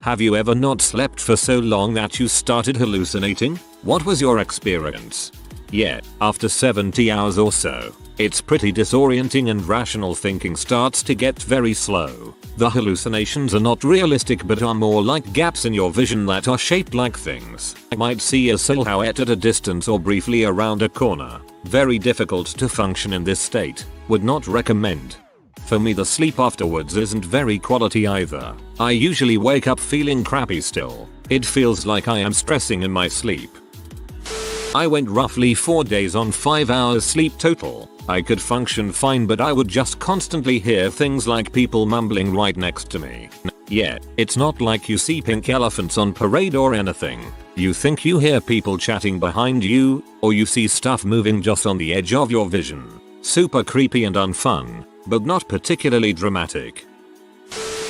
Have you ever not slept for so long that you started hallucinating? What was your experience? Yeah, after 70 hours or so, it's pretty disorienting and rational thinking starts to get very slow. The hallucinations are not realistic but are more like gaps in your vision that are shaped like things. I might see a silhouette at a distance or briefly around a corner. Very difficult to function in this state. Would not recommend. For me, the sleep afterwards isn't very quality either. I usually wake up feeling crappy still. It feels like I am stressing in my sleep. I went roughly 4 days on 5 hours sleep total. I could function fine but I would just constantly hear things like people mumbling right next to me. Yeah, it's not like you see pink elephants on parade or anything. You think you hear people chatting behind you, or you see stuff moving just on the edge of your vision. Super creepy and unfun, but not particularly dramatic.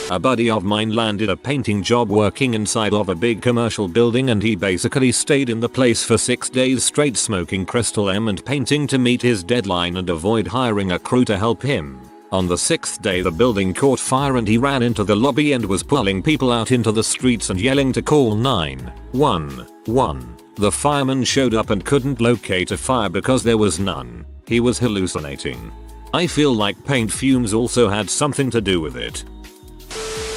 A buddy of mine landed a painting job working inside of a big commercial building and he basically stayed in the place for 6 days straight smoking crystal M and painting to meet his deadline and avoid hiring a crew to help him. On the 6th day the building caught fire and he ran into the lobby and was pulling people out into the streets and yelling to call 911. The fireman showed up and couldn't locate a fire because there was none. He was hallucinating. I feel like paint fumes also had something to do with it.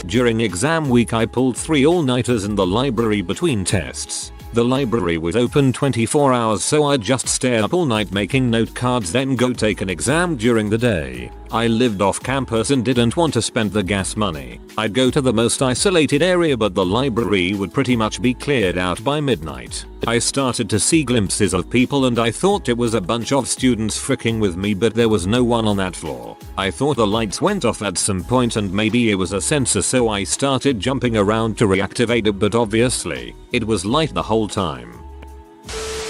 During exam week I pulled 3 all-nighters in the library between tests. The library was open 24 hours so I'd just stay up all night making note cards then go take an exam during the day. I lived off campus and didn't want to spend the gas money. I'd go to the most isolated area but the library would pretty much be cleared out by midnight. I started to see glimpses of people and I thought it was a bunch of students fricking with me but there was no one on that floor. I thought the lights went off at some point and maybe it was a sensor so I started jumping around to reactivate it but obviously, it was light the whole time.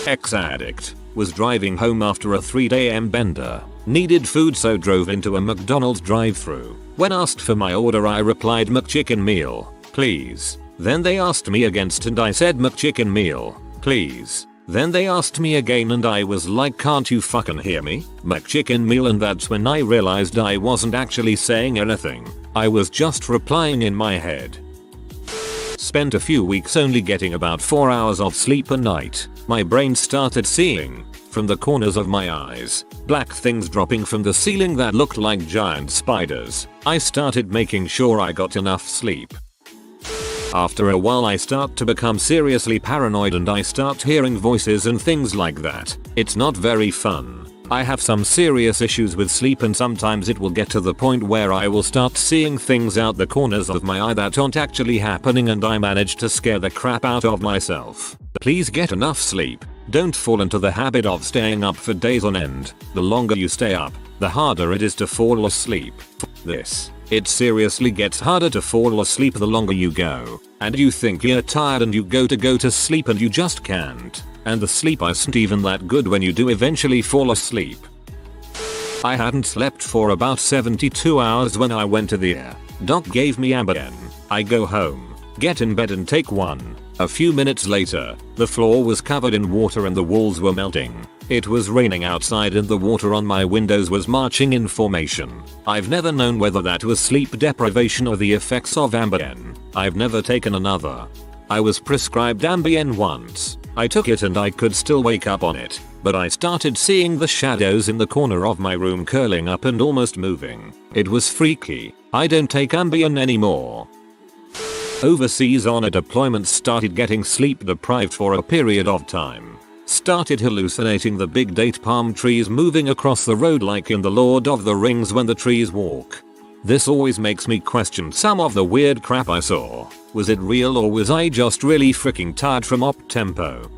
Ex-addict. Was driving home after a 3-day bender. Needed food so drove into a McDonald's drive-thru. When asked for my order I replied McChicken meal, please. Then they asked me again and I said McChicken meal, please. Then they asked me again and I was like can't you fucking hear me? McChicken meal and that's when I realized I wasn't actually saying anything. I was just replying in my head. Spent a few weeks only getting about 4 hours of sleep a night. My brain started seeing, from the corners of my eyes, black things dropping from the ceiling that looked like giant spiders. I started making sure I got enough sleep. After a while I start to become seriously paranoid and I start hearing voices and things like that. It's not very fun. I have some serious issues with sleep and sometimes it will get to the point where I will start seeing things out the corners of my eye that aren't actually happening and I manage to scare the crap out of myself. Please get enough sleep. Don't fall into the habit of staying up for days on end. The longer you stay up, the harder it is to fall asleep. It seriously gets harder to fall asleep the longer you go. And you think you're tired and you go to sleep and you just can't. And the sleep isn't even that good when you do eventually fall asleep. I hadn't slept for about 72 hours when I went to the ER. Doc gave me Ambien. I go home, get in bed and take one. A few minutes later, the floor was covered in water and the walls were melting. It was raining outside and the water on my windows was marching in formation. I've never known whether that was sleep deprivation or the effects of Ambien. I've never taken another. I was prescribed Ambien once. I took it and I could still wake up on it, but I started seeing the shadows in the corner of my room curling up and almost moving. It was freaky. I don't take Ambien anymore. Overseas on a deployment started getting sleep deprived for a period of time. Started hallucinating the big date palm trees moving across the road like in the Lord of the Rings when the trees walk. This always makes me question some of the weird crap I saw. Was it real or was I just really freaking tired from op tempo?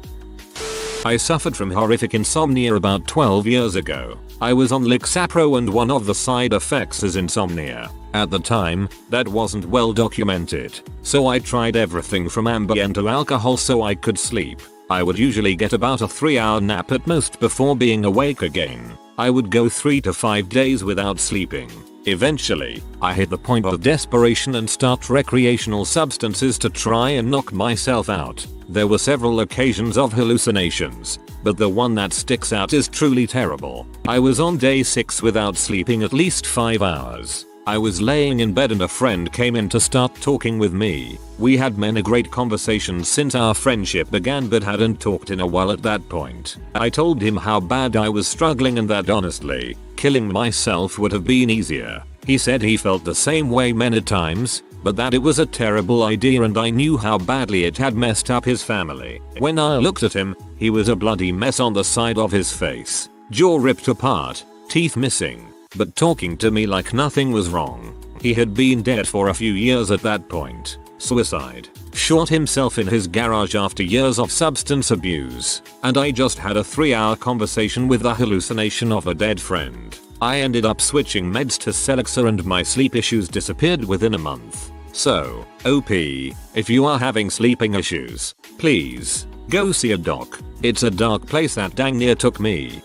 I suffered from horrific insomnia about 12 years ago. I was on Lexapro and one of the side effects is insomnia. At the time, that wasn't well documented. So I tried everything from Ambien to alcohol so I could sleep. I would usually get about a 3-hour nap at most before being awake again. I would go 3 to 5 days without sleeping. Eventually, I hit the point of desperation and start recreational substances to try and knock myself out. There were several occasions of hallucinations, but the one that sticks out is truly terrible. I was on day 6 without sleeping at least 5 hours. I was laying in bed and a friend came in to start talking with me. We had many great conversations since our friendship began but hadn't talked in a while at that point. I told him how bad I was struggling and that honestly, killing myself would have been easier. He said he felt the same way many times, but that it was a terrible idea and I knew how badly it had messed up his family. When I looked at him, he was a bloody mess on the side of his face, jaw ripped apart, teeth missing, but talking to me like nothing was wrong. He had been dead for a few years at that point. Suicide. Shot himself in his garage after years of substance abuse. And I just had a 3-hour conversation with the hallucination of a dead friend. I ended up switching meds to Celexa and my sleep issues disappeared within a month. So, OP, if you are having sleeping issues, please, go see a doc. It's a dark place that dang near took me.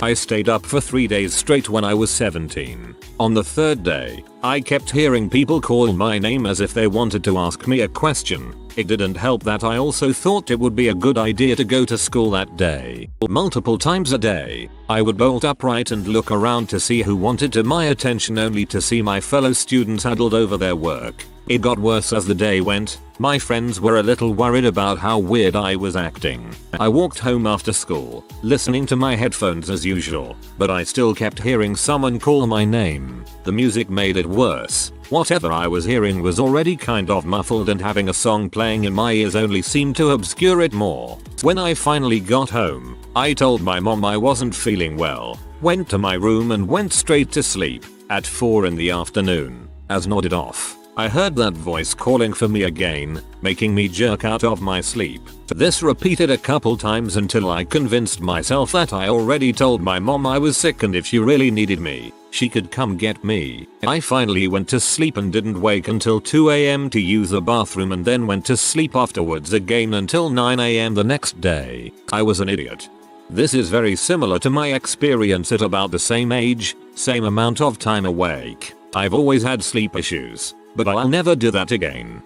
I stayed up for 3 days straight when I was 17. On the 3rd day, I kept hearing people call my name as if they wanted to ask me a question. It didn't help that I also thought it would be a good idea to go to school that day. Multiple times a day, I would bolt upright and look around to see who wanted my attention only to see my fellow students huddled over their work. It got worse as the day went. My friends were a little worried about how weird I was acting. I walked home after school, listening to my headphones as usual, but I still kept hearing someone call my name. The music made it worse. Whatever I was hearing was already kind of muffled and having a song playing in my ears only seemed to obscure it more. When I finally got home, I told my mom I wasn't feeling well, went to my room and went straight to sleep. At 4 in the afternoon, as nodded off, I heard that voice calling for me again, making me jerk out of my sleep. This repeated a couple times until I convinced myself that I already told my mom I was sick and if she really needed me, she could come get me. I finally went to sleep and didn't wake until 2 AM to use the bathroom and then went to sleep afterwards again until 9 AM the next day. I was an idiot. This is very similar to my experience at about the same age, same amount of time awake. I've always had sleep issues, but I'll never do that again.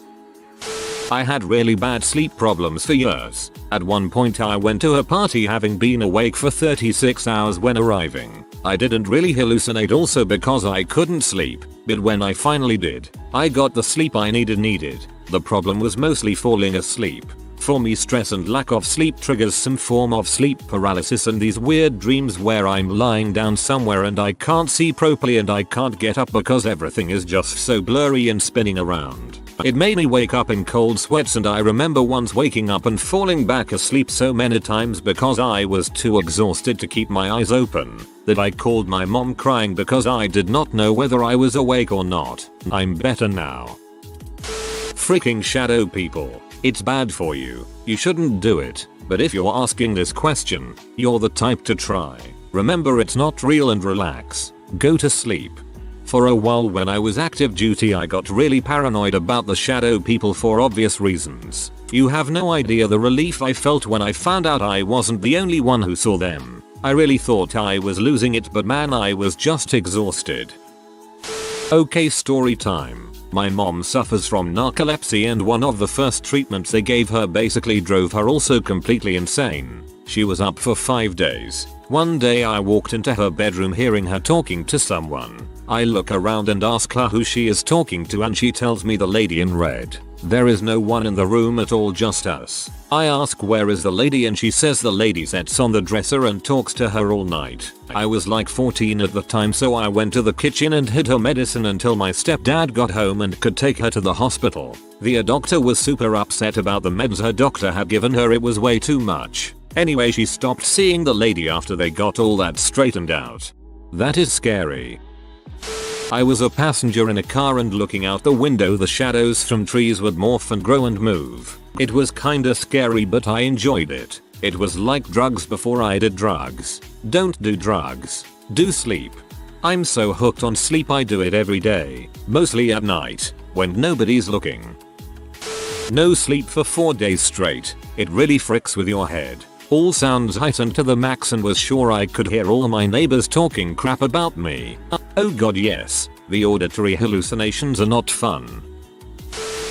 I had really bad sleep problems for years. At one point I went to a party having been awake for 36 hours when arriving. I didn't really hallucinate also because I couldn't sleep, but when I finally did, I got the sleep I needed. The problem was mostly falling asleep. For me, stress and lack of sleep triggers some form of sleep paralysis and these weird dreams where I'm lying down somewhere and I can't see properly and I can't get up because everything is just so blurry and spinning around. It made me wake up in cold sweats and I remember once waking up and falling back asleep so many times because I was too exhausted to keep my eyes open that I called my mom crying because I did not know whether I was awake or not. I'm better now. Freaking shadow people. It's bad for you. You shouldn't do it. But if you're asking this question, you're the type to try. Remember it's not real and relax. Go to sleep. For a while when I was active duty I got really paranoid about the shadow people for obvious reasons. You have no idea the relief I felt when I found out I wasn't the only one who saw them. I really thought I was losing it but man I was just exhausted. Okay, story time. My mom suffers from narcolepsy and one of the first treatments they gave her basically drove her also completely insane. She was up for 5 days. One day I walked into her bedroom hearing her talking to someone. I look around and ask her who she is talking to and she tells me the lady in red. There is no one in the room at all, just us. I ask where is the lady and she says the lady sits on the dresser and talks to her all night. I was like 14 at the time so I went to the kitchen and hid her medicine until my stepdad got home and could take her to the hospital. The doctor was super upset about the meds her doctor had given her, it was way too much. Anyway, she stopped seeing the lady after they got all that straightened out. That is scary. I was a passenger in a car and looking out the window the shadows from trees would morph and grow and move. It was kinda scary but I enjoyed it. It was like drugs before I did drugs. Don't do drugs. Do sleep. I'm so hooked on sleep I do it every day. Mostly at night, when nobody's looking. No sleep for 4 days straight. It really fricks with your head. All sounds heightened to the max and was sure I could hear all my neighbors talking crap about me. Oh god yes, the auditory hallucinations are not fun.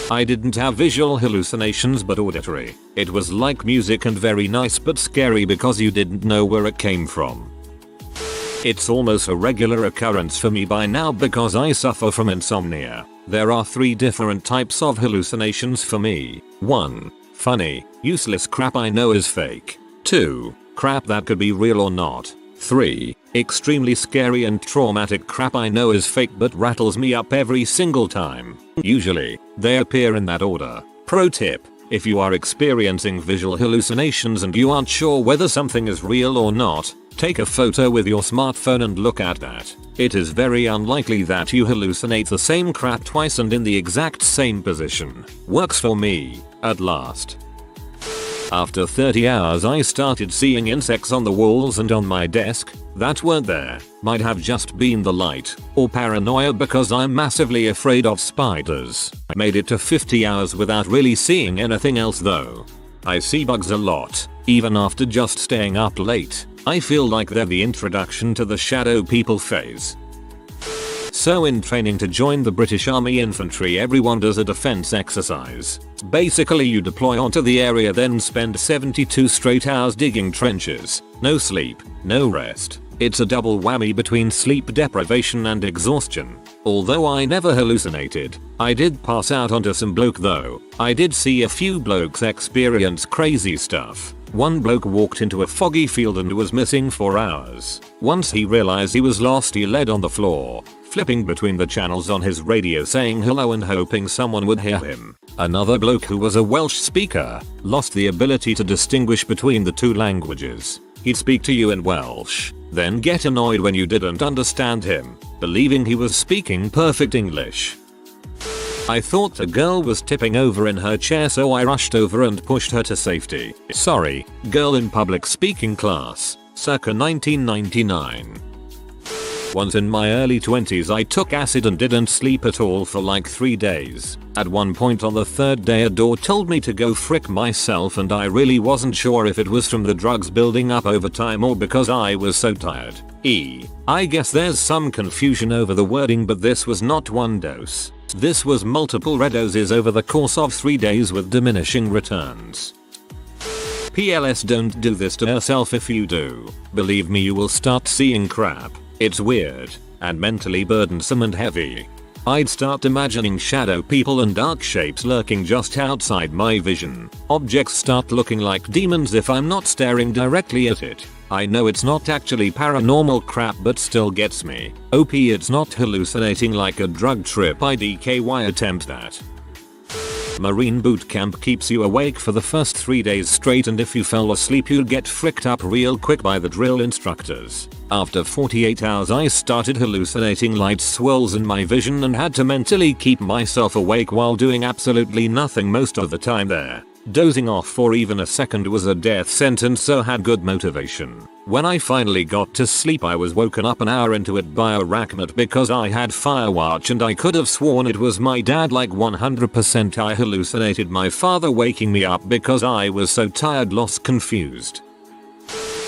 I didn't have visual hallucinations but auditory. It was like music and very nice but scary because you didn't know where it came from. It's almost a regular occurrence for me by now because I suffer from insomnia. There are 3 different types of hallucinations for me. 1. Funny, useless crap I know is fake. 2. Crap that could be real or not. 3. Extremely scary and traumatic crap I know is fake but rattles me up every single time. Usually, they appear in that order. Pro tip: if you are experiencing visual hallucinations and you aren't sure whether something is real or not, take a photo with your smartphone and look at that. It is very unlikely that you hallucinate the same crap twice and in the exact same position. Works for me, at last. After 30 hours I started seeing insects on the walls and on my desk that weren't there. Might have just been the light, or paranoia because I'm massively afraid of spiders. I made it to 50 hours without really seeing anything else though. I see bugs a lot, even after just staying up late. I feel like they're the introduction to the shadow people phase. So in training to join the British Army Infantry, everyone does a defense exercise. Basically you deploy onto the area, then spend 72 straight hours digging trenches. No sleep, no rest. It's a double whammy between sleep deprivation and exhaustion. Although I never hallucinated, I did pass out onto some bloke though. I did see a few blokes experience crazy stuff. One bloke walked into a foggy field and was missing for hours. Once he realized he was lost, he lay on the floor, flipping between the channels on his radio saying hello and hoping someone would hear him. Another bloke who was a Welsh speaker lost the ability to distinguish between the 2 languages. He'd speak to you in Welsh, then get annoyed when you didn't understand him, believing he was speaking perfect English. I thought the girl was tipping over in her chair, so I rushed over and pushed her to safety. Sorry, girl in public speaking class, circa 1999. Once in my early 20s I took acid and didn't sleep at all for like 3 days. At one point on the 3rd day a door told me to go frick myself, and I really wasn't sure if it was from the drugs building up over time or because I was so tired. I guess there's some confusion over the wording, but this was not 1 dose. This was multiple red doses over the course of 3 days with diminishing returns. PLS, don't do this to yourself. If you do, believe me, you will start seeing crap. It's weird and mentally burdensome and heavy. I'd start imagining shadow people and dark shapes lurking just outside my vision. Objects start looking like demons if I'm not staring directly at it. I know it's not actually paranormal crap, but still gets me. OP, it's not hallucinating like a drug trip. IDKY attempt that. Marine boot camp keeps you awake for the first 3 days straight, and if you fell asleep you'll get fricked up real quick by the drill instructors. After 48 hours I started hallucinating light swirls in my vision and had to mentally keep myself awake while doing absolutely nothing most of the time there. Dozing off for even a second was a death sentence, so had good motivation. When I finally got to sleep I was woken up an hour into it by a rackmate because I had firewatch and I could have sworn it was my dad. Like 100% I hallucinated my father waking me up because I was so tired, lost, confused.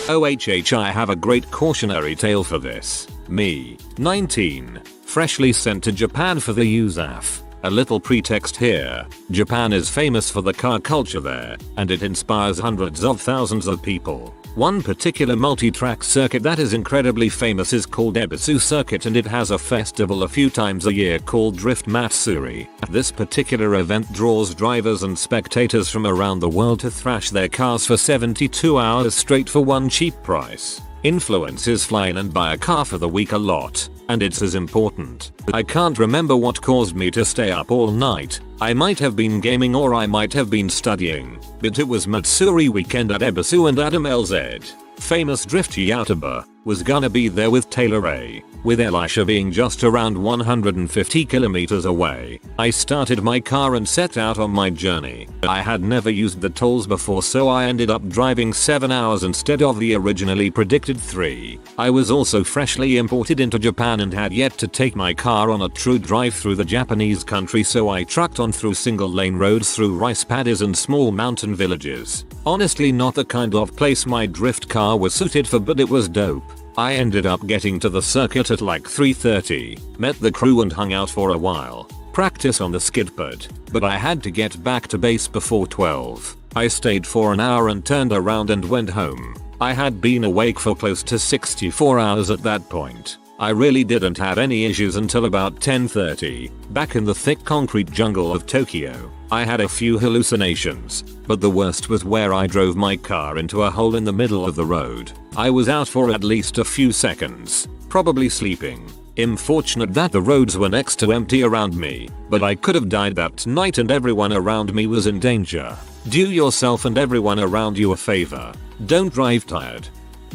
OHH, I have a great cautionary tale for this. Me, 19, freshly sent to Japan for the USAF. A little pretext here. Japan is famous for the car culture there, and it inspires hundreds of thousands of people. One particular multi-track circuit that is incredibly famous is called Ebisu Circuit, and it has a festival a few times a year called Drift Matsuri. This particular event draws drivers and spectators from around the world to thrash their cars for 72 hours straight for one cheap price. Influencers fly in and buy a car for the week a lot, and it's as important. I can't remember what caused me to stay up all night. I might have been gaming or I might have been studying, but it was Matsuri weekend at Ebisu, and Adam LZ, famous drift YouTuber, was gonna be there with Taylor A, with Elisha being just around 150 kilometers away. I started my car and set out on my journey. I had never used the tolls before, so I ended up driving 7 hours instead of the originally predicted 3. I was also freshly imported into Japan and had yet to take my car on a true drive through the Japanese country, so I trucked on through single lane roads through rice paddies and small mountain villages. Honestly not the kind of place my drift car was suited for, but it was dope. I ended up getting to the circuit at like 3:30, met the crew and hung out for a while, practice on the skid pad, but I had to get back to base before 12. I stayed for an hour and turned around and went home. I had been awake for close to 64 hours at that point. I really didn't have any issues until about 10:30, back in the thick concrete jungle of Tokyo. I had a few hallucinations, but the worst was where I drove my car into a hole in the middle of the road. I was out for at least a few seconds, probably sleeping. Unfortunate that the roads were next to empty around me, but I could have died that night and everyone around me was in danger. Do yourself and everyone around you a favor. Don't drive tired.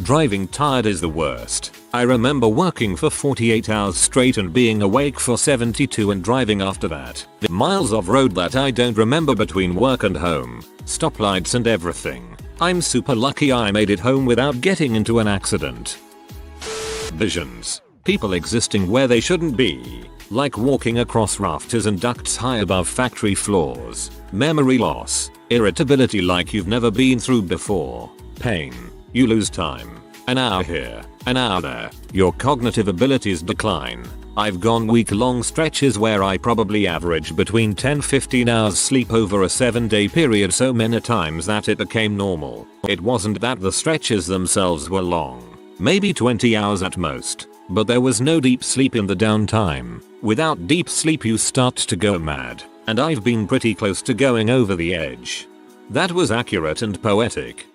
Driving tired is the worst. I remember working for 48 hours straight and being awake for 72 and driving after that. Miles of road that I don't remember between work and home. Stoplights and everything. I'm super lucky I made it home without getting into an accident. Visions. People existing where they shouldn't be. Like walking across rafters and ducts high above factory floors. Memory loss. Irritability like you've never been through before. Pain. You lose time. An hour here, an hour there. Your cognitive abilities decline. I've gone week-long stretches where I probably averaged between 10-15 hours sleep over a 7-day period so many times that it became normal. It wasn't that the stretches themselves were long. Maybe 20 hours at most. But there was no deep sleep in the downtime. Without deep sleep you start to go mad. And I've been pretty close to going over the edge. That was accurate and poetic.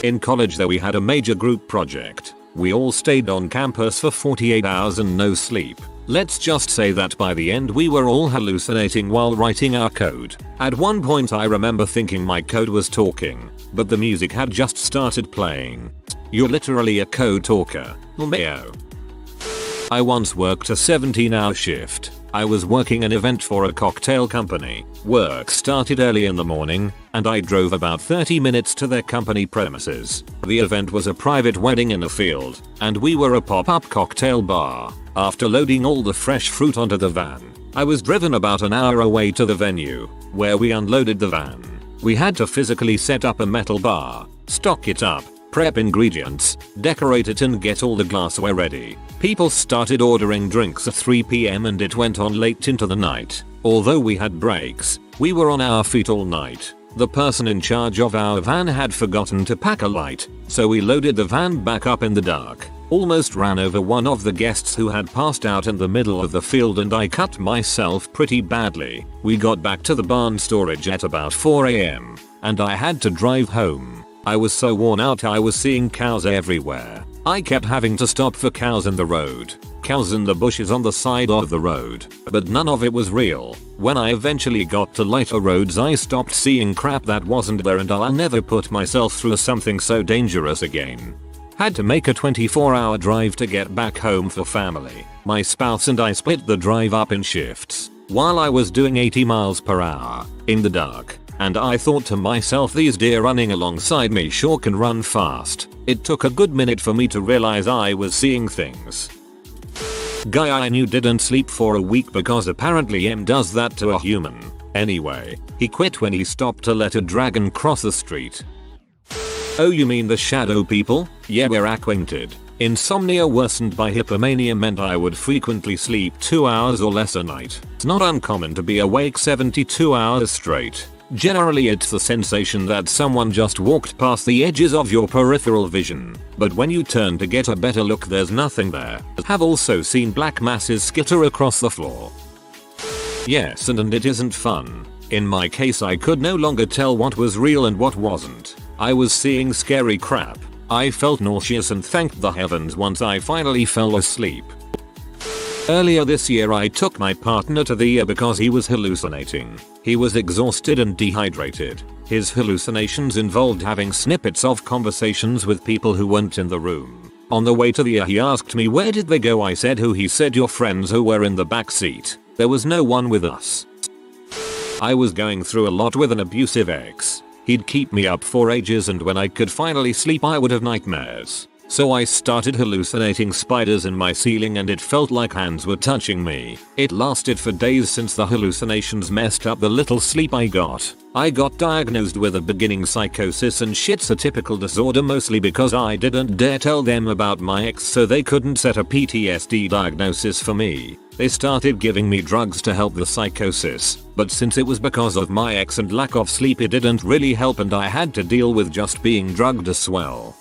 In college there we had a major group project. We all stayed on campus for 48 hours and no sleep. Let's just say that by the end we were all hallucinating while writing our code. At one point I remember thinking my code was talking, but the music had just started playing. You're literally a code talker. Lmao. I once worked a 17-hour shift. I was working an event for a cocktail company. Work started early in the morning, and I drove about 30 minutes to their company premises. The event was a private wedding in a field, and we were a pop-up cocktail bar. After loading all the fresh fruit onto the van, I was driven about an hour away to the venue, where we unloaded the van. We had to physically set up a metal bar, stock it up, prep ingredients, decorate it and get all the glassware ready. People started ordering drinks at 3 PM and it went on late into the night. Although we had breaks, we were on our feet all night. The person in charge of our van had forgotten to pack a light, so we loaded the van back up in the dark. Almost ran over one of the guests who had passed out in the middle of the field and I cut myself pretty badly. We got back to the barn storage at about 4 AM, and I had to drive home. I was so worn out I was seeing cows everywhere. I kept having to stop for cows in the road, cows in the bushes on the side of the road, but none of it was real. When I eventually got to lighter roads I stopped seeing crap that wasn't there and I'll never put myself through something so dangerous again. Had to make a 24-hour drive to get back home for family. My spouse and I split the drive up in shifts, while I was doing 80 miles per hour, in the dark. And I thought to myself, these deer running alongside me sure can run fast. It took a good minute for me to realize I was seeing things. Guy I knew didn't sleep for a week because apparently M does that to a human. Anyway, he quit when he stopped to let a dragon cross the street. Oh, you mean the shadow people? Yeah, we're acquainted. Insomnia worsened by hypomania meant I would frequently sleep 2 hours or less a night. It's not uncommon to be awake 72 hours straight. Generally it's the sensation that someone just walked past the edges of your peripheral vision, but when you turn to get a better look there's nothing there. Have also seen black masses skitter across the floor. Yes, and it isn't fun. In my case I could no longer tell what was real and what wasn't. I was seeing scary crap. I felt nauseous and thanked the heavens once I finally fell asleep. Earlier this year I took my partner to the ER because he was hallucinating. He was exhausted and dehydrated. His hallucinations involved having snippets of conversations with people who weren't in the room. On the way to the ER he asked me where did they go. I said who. He said your friends who were in the back seat. There was no one with us. I was going through a lot with an abusive ex. He'd keep me up for ages and when I could finally sleep I would have nightmares. So I started hallucinating spiders in my ceiling and it felt like hands were touching me. It lasted for days since the hallucinations messed up the little sleep I got. I got diagnosed with a beginning psychosis and schizotypical disorder mostly because I didn't dare tell them about my ex so they couldn't set a PTSD diagnosis for me. They started giving me drugs to help the psychosis, but since it was because of my ex and lack of sleep it didn't really help and I had to deal with just being drugged as well.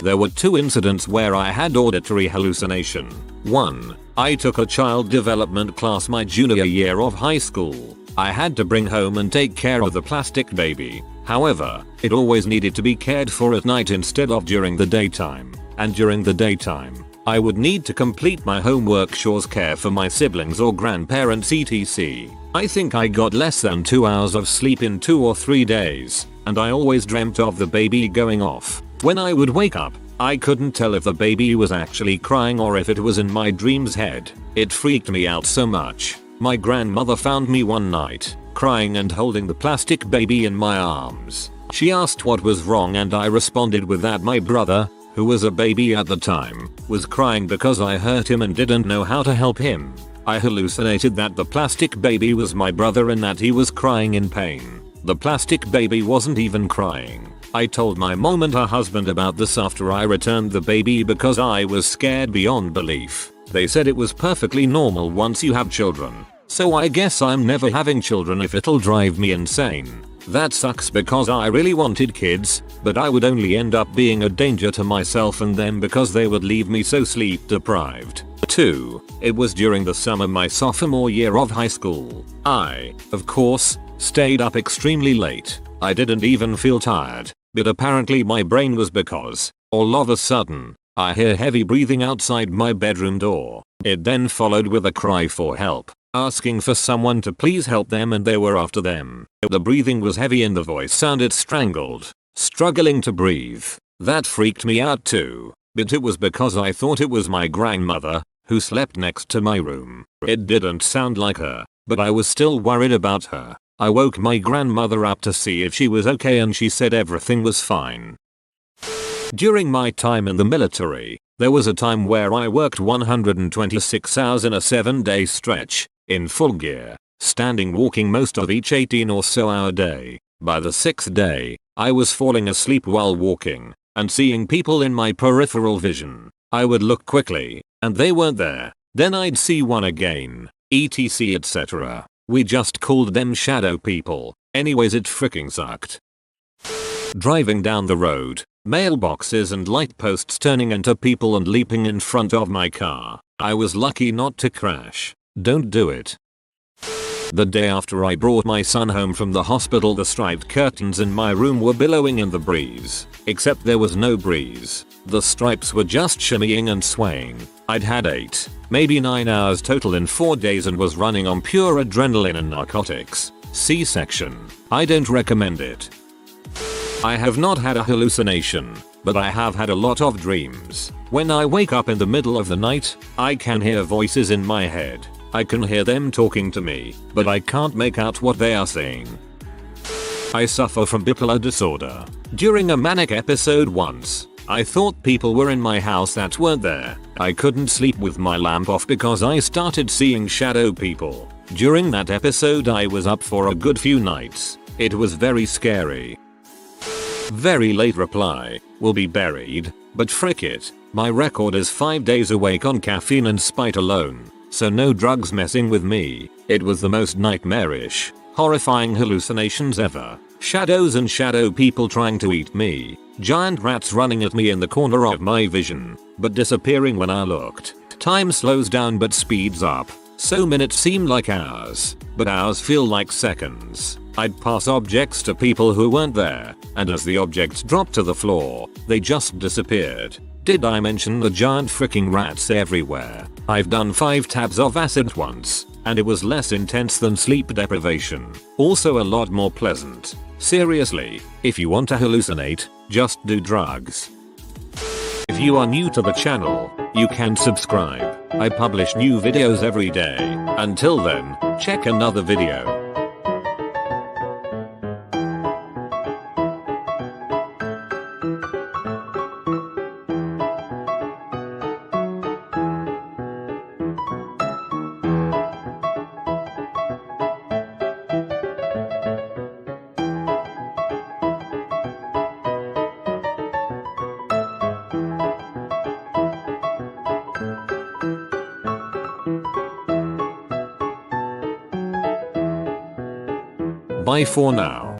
There were 2 incidents where I had auditory hallucination. 1. I took a child development class my junior year of high school. I had to bring home and take care of the plastic baby. However, it always needed to be cared for at night instead of during the daytime. And during the daytime, I would need to complete my homework, chores, care for my siblings or grandparents etc. I think I got less than 2 hours of sleep in 2 or 3 days, and I always dreamt of the baby going off. When I would wake up, I couldn't tell if the baby was actually crying or if it was in my dream's head. It freaked me out so much. My grandmother found me one night, crying and holding the plastic baby in my arms. She asked what was wrong and I responded with that my brother, who was a baby at the time, was crying because I hurt him and didn't know how to help him. I hallucinated that the plastic baby was my brother and that he was crying in pain. The plastic baby wasn't even crying. I told my mom and her husband about this after I returned the baby because I was scared beyond belief. They said it was perfectly normal once you have children. So I guess I'm never having children if it'll drive me insane. That sucks because I really wanted kids, but I would only end up being a danger to myself and them because they would leave me so sleep deprived. 2. It was during the summer my sophomore year of high school. I, of course, stayed up extremely late. I didn't even feel tired, but apparently my brain was because, all of a sudden, I hear heavy breathing outside my bedroom door. It then followed with a cry for help, asking for someone to please help them, and they were after them. The breathing was heavy and the voice sounded strangled, struggling to breathe. That freaked me out too, but it was because I thought it was my grandmother, who slept next to my room. It didn't sound like her, but I was still worried about her. I woke my grandmother up to see if she was okay and she said everything was fine. During my time in the military, there was a time where I worked 126 hours in a 7-day stretch, in full gear, standing walking most of each 18 or so hour day. By the 6th day, I was falling asleep while walking, and seeing people in my peripheral vision. I would look quickly, and they weren't there. Then I'd see one again, etc etc. We just called them shadow people. Anyways, it freaking sucked. Driving down the road, mailboxes and light posts turning into people and leaping in front of my car. I was lucky not to crash. Don't do it. The day after I brought my son home from the hospital, the striped curtains in my room were billowing in the breeze. Except there was no breeze. The stripes were just shimmying and swaying. I'd had 8, maybe 9 hours total in 4 days and was running on pure adrenaline and narcotics. C-section. I don't recommend it. I have not had a hallucination, but I have had a lot of dreams. When I wake up in the middle of the night, I can hear voices in my head. I can hear them talking to me, but I can't make out what they are saying. I suffer from bipolar disorder. During a manic episode once, I thought people were in my house that weren't there. I couldn't sleep with my lamp off because I started seeing shadow people. During that episode I was up for a good few nights. It was very scary. Very late reply, will be buried, but frick it. My record is 5 days awake on caffeine and spite alone, so no drugs messing with me. It was the most nightmarish, horrifying hallucinations ever. Shadows and shadow people trying to eat me. Giant rats running at me in the corner of my vision, but disappearing when I looked. Time slows down but speeds up. So minutes seem like hours, but hours feel like seconds. I'd pass objects to people who weren't there, and as the objects dropped to the floor, they just disappeared. Did I mention the giant freaking rats everywhere? I've done 5 tabs of acid once, and it was less intense than sleep deprivation. Also a lot more pleasant. Seriously, if you want to hallucinate, just do drugs. If you are new to the channel, you can subscribe. I publish new videos every day. Until then, check another video. Bye for now.